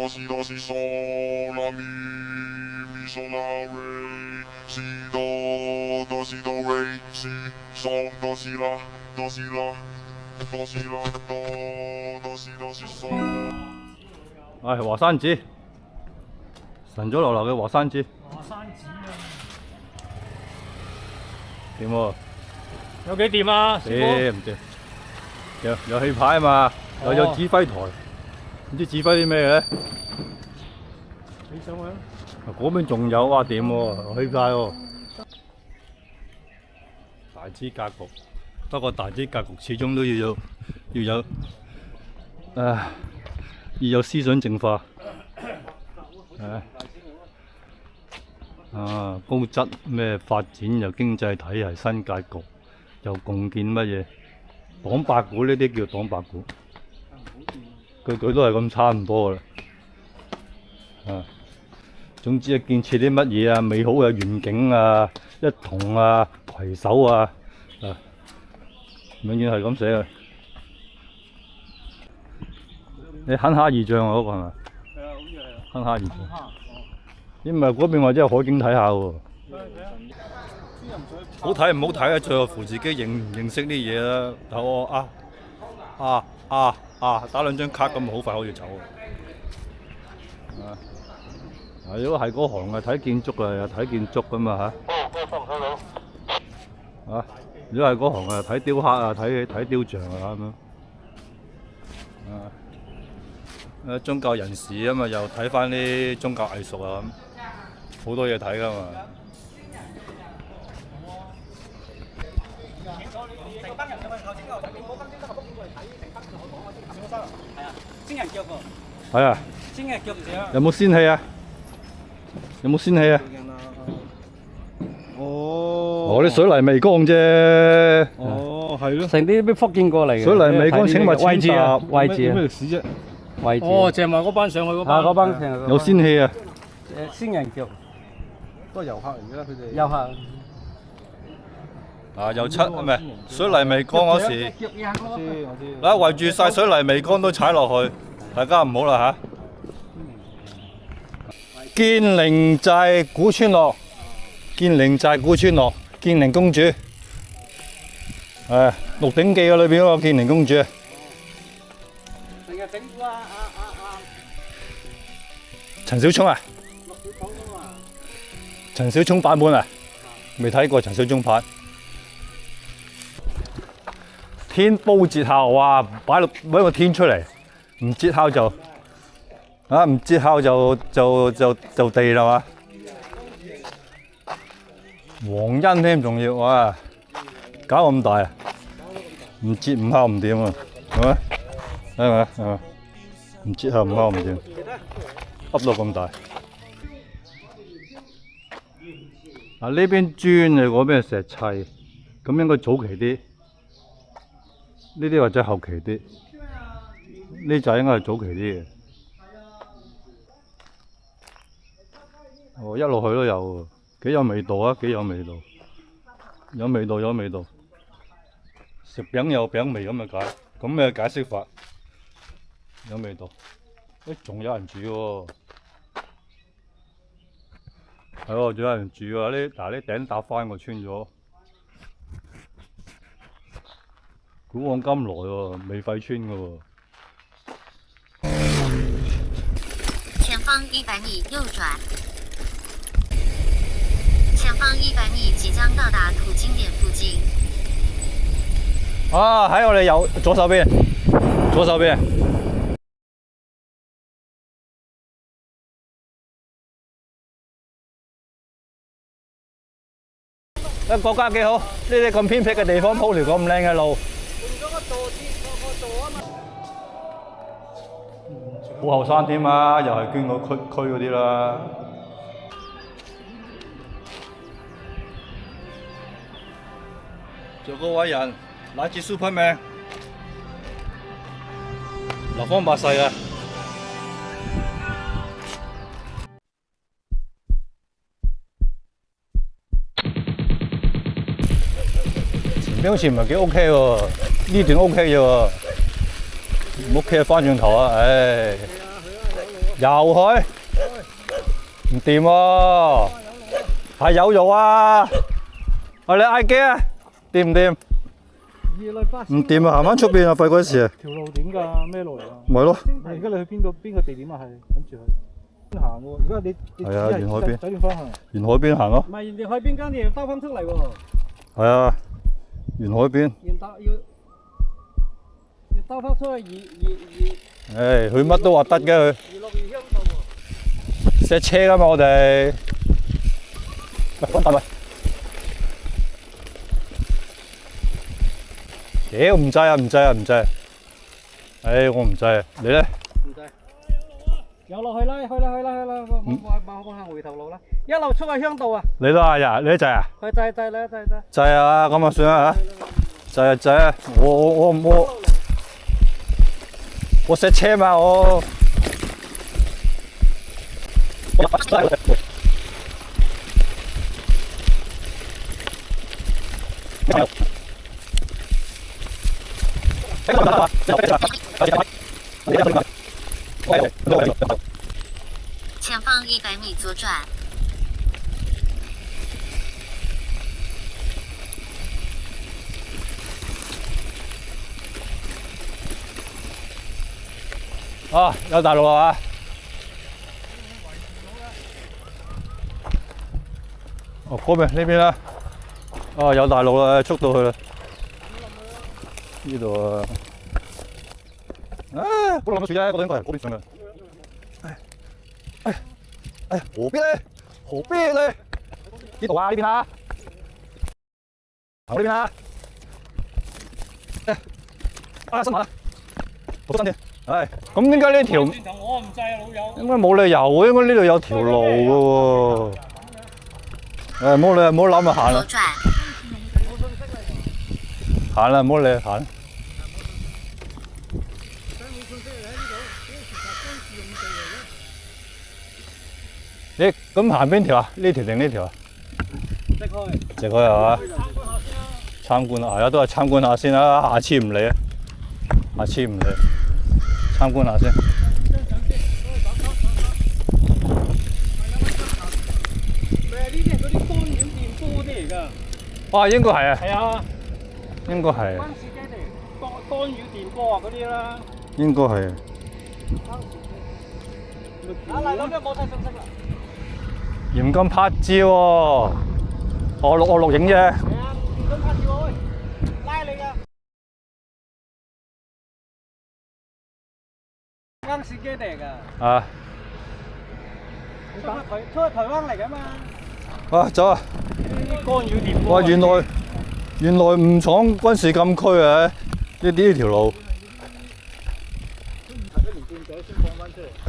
si sol la mi sol la re si do si do re si sol do si la do si la do si la do si sol。係華山寺，晨早流流嘅華山寺。華山寺啊！掂喎？有幾掂啊？師傅？唔掂。有氣牌啊嘛，又有指揮台，唔知指揮啲咩嘅咧？你上去啊？嗰邊仲有哇掂喎，氣牌喎。大支格局，不過大支格局始終都要有要有思想淨化。高質咩發展又經濟體系新格局，又共建乜嘢？黨八股呢啲叫黨八股，句句都係咁差唔多噶啦。總之係建設啲乜嘢啊，美好嘅願景啊，一同啊，攜手啊，永遠係咁寫嘅。你肯哈二將啊，嗰個係咪？係啊，好似係啊。肯哈二將。你唔係嗰邊或者係海景睇下喎。好睇唔好睇啊？最後乎自己認唔認識啲嘢啦。但我打兩張卡咁好快可以走如果係嗰行啊，睇建築啊，又睇建築㗎嘛如果係嗰行啊，睇雕刻啊，睇雕像啊咁樣。宗教人士啊嘛，又睇翻啲宗教藝術啊咁，好多嘢睇㗎嘛。仙人腳喎。係啊。仙人腳唔少。有冇仙氣啊？有冇仙氣啊？啲水泥未乾啫。係咯。成啲咩福建過嚟嘅。水泥未乾請勿位置啊，位置啊。咩歷史啫？位置。淨係話嗰班上去嗰班。嗰班有仙氣啊！仙人腳。都係遊客嚟㗎，佢哋。遊客。油漆唔係水泥未乾嗰時，圍住晒水泥未乾都踩落去，大家唔好啦建寧寨古村落，建寧寨古村落，建寧公主，鹿鼎記嘅裏邊嗰個建寧公主。成日整蠱陳小聰啊？陳小聰版本啊？未睇過陳小聰版。天煲節烤，哇！擺個天出嚟，唔節烤就唔節烤就地啦嘛。皇恩添仲要，哇！搞咁大啊！唔節唔烤唔掂啊，係咪？唔節烤唔烤唔掂，噏到咁大。呢邊磚啊，嗰邊係石砌，咁應該早期啲。呢啲或者後期啲，呢就應該係早期啲嘅。一路去都有，幾有味道啊！幾有味道，有味道有味道。食餅有餅味咁嘅解，咁嘅解釋法，有味道。仲有人住喎，係喎，仲有人住喎。啲頂搭翻我穿咗。古往今來喎，未廢村嘅喎。前方100米右轉。前方100米即將到達土經點附近。喺我哋左手邊，左手邊。國家幾好，呢啲咁偏僻嘅地方鋪條咁靚嘅路。好後生添啊，又係捐個區嗰啲啦。做嗰位人，乃至 Superman， 流芳百世啊！前邊好似唔係幾 OK 喎，呢段 OK 啫喎。唔 OK 翻轉頭啊！唉。又去，唔掂喎，係有肉啊！你嗌機啊？掂唔掂？唔掂啊！行翻出邊啊！費鬼事啊！條路點㗎？咩路嚟啊？咪咯。而家你去邊個地點啊？係諗住去行喎。而家你係啊，沿海邊。酒店方向。沿海邊行咯。唔係沿海邊間你要兜翻出嚟喎。係啊，沿海邊。要兜翻出去唉，佢乜都話得嘅佢。娛樂園鄉道喎。錫車㗎嘛我哋。喂，係咪？屌唔制啊！唔制啊！唔制！唉，我唔制啊！你咧？唔制。有落去啦，去啦，冇行回頭路啦，一路出去鄉道啊！你都嗌呀？你都制啊？去制啦，制。制啊！咁啊算啦嚇。制啊！我錫車嘛我。前方100米左转。啊，有大路啊！哦，嗰邊呢邊啦。哦，有大路啦，出到去啦。呢度啊！嗰度諗乜樹啫？嗰度應該係嗰邊上嘅。何必咧？何必咧？呢度啊！呢邊啊！行呢邊啊！新馬啦，好新啲。唉，咁點解呢條？我唔制啊，老友。應該冇理由喎，應該呢度有條路嘅喎。唉，冇理，唔好諗啊，行啦。行啦，唔好理，行。你咁行邊條啊？呢條定呢條啊？直去係嘛？參觀啊，係啊，都係參觀下先啦，下次唔理啊，下次唔理，參觀下先。呢啲係嗰啲干擾電波啲嚟㗎。啊，應該係啊。係啊。應該係。關視機嚟，干擾電波啊嗰啲啦。應該係。嚟咁就冇睇信息啦。嚴禁拍照喎，我錄影啫。係啊，唔准拍照喎，拉你㗎。監視機嚟㗎。啊。出去台灣嚟㗎嘛。啊，走啊！啲干擾電波。哇，原來唔闖軍事禁區啊！呢條路。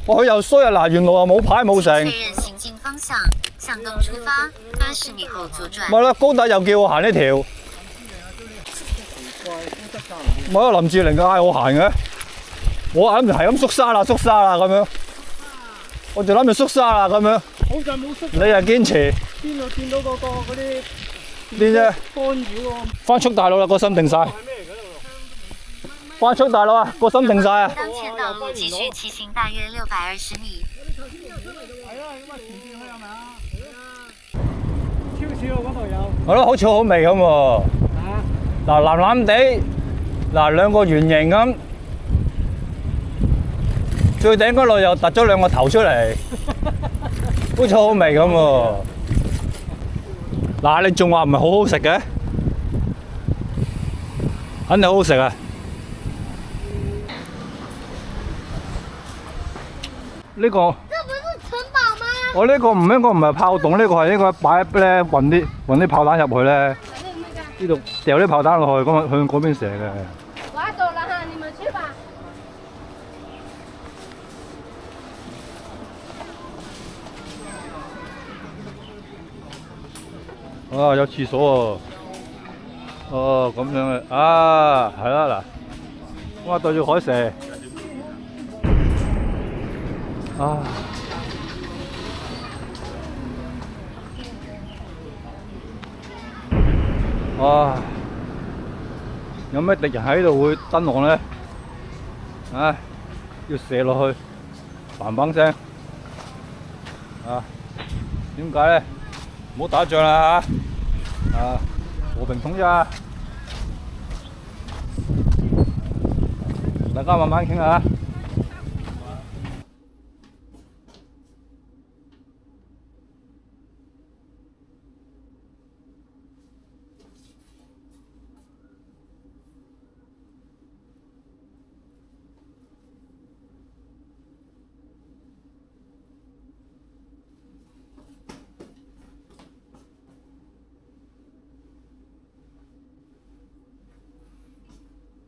哇，佢又衰啊！嗱，原來又冇牌冇成。確認行進方向，向東出發，80米後左轉。咪啦，高達又叫我行呢條。咪啦，林志玲嗌我行嘅，我諗住係咁縮沙啦咁樣，我就諗住縮沙啦咁樣。好在冇縮。你又堅持？邊度見到嗰啲邊啫？干擾喎。翻速大佬啦，個心定晒。翻速大佬啊，個心定晒啊！當前道路繼續騎行大約620米。超市嗰度有。係咯，好似好味咁喎。嗱，藍藍地，嗱兩個圓形咁，最頂嗰度又突咗兩個頭出嚟，好似好味咁喎。嗱，你仲話唔係好好食嘅？肯定好好食啊！呢個，這不是城堡嗎？我呢個唔應該唔係炮筒，呢個係應該擺咧運啲炮彈入去咧。呢度掉啲炮彈落去，咁向嗰邊射嘅。我要走了哈，你們去吧。啊，有廁所喎。哦，咁樣嘅。啊，係啦嗱，我對住海射。啊！哇！有咩敵人喺度會登岸咧？唉，要射落去，砰砰聲啊！點解咧？唔好打仗啦嚇！啊，和平統一啊！大家慢慢傾下。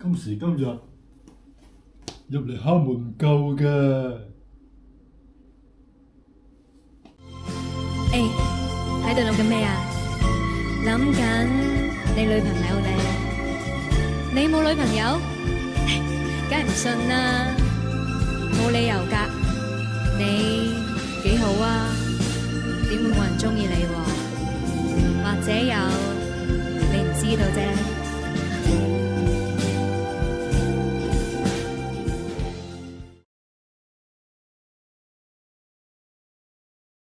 今時今日入嚟敲門唔夠嘅。誒，喺度諗緊咩啊？諗緊你女朋友咧？你冇女朋友？梗係唔信啦，冇理由㗎。你幾好啊？點會冇人鍾意你喎？或者有你唔知道啫。